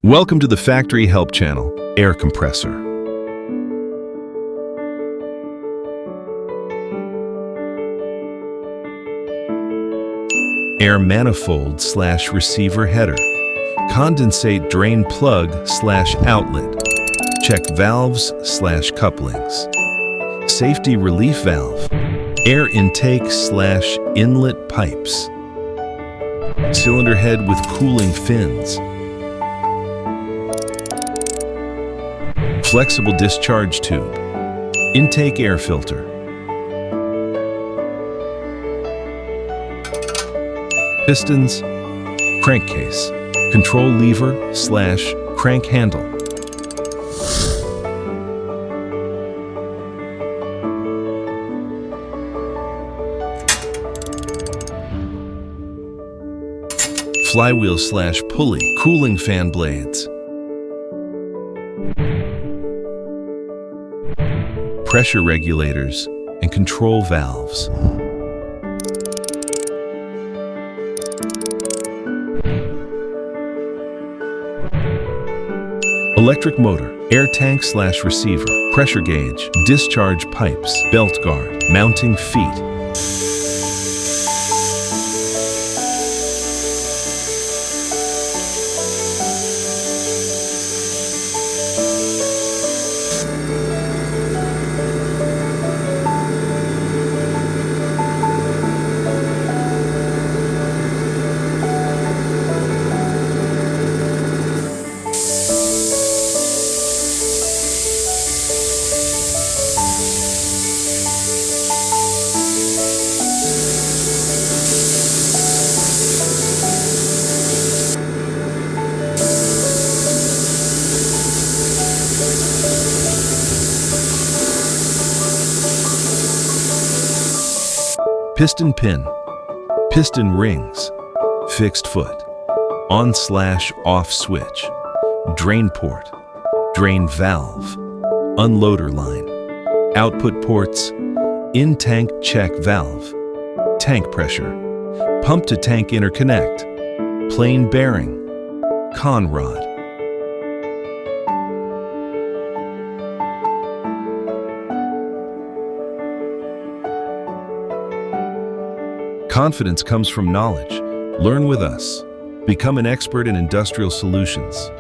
Welcome to the FactoryHelp channel, Air Compressor. Air manifold / receiver header. Condensate drain plug / outlet. Check valves / couplings. Safety relief valve. Air intake / inlet pipes. Cylinder head with cooling fins. Flexible discharge tube. Intake air filter. Pistons. Crankcase. Control lever / crank handle. Flywheel / pulley. Cooling fan blades. Pressure regulators and control valves. Electric motor, air tank / receiver, pressure gauge, discharge pipes, belt guard, mounting feet. Piston pin, piston rings, fixed foot, on / off switch, drain port, drain valve, unloader line, output ports, in-tank check valve, tank pressure, pump to tank interconnect, plain bearing, con rod. Confidence comes from knowledge. Learn with us. Become an expert in industrial solutions.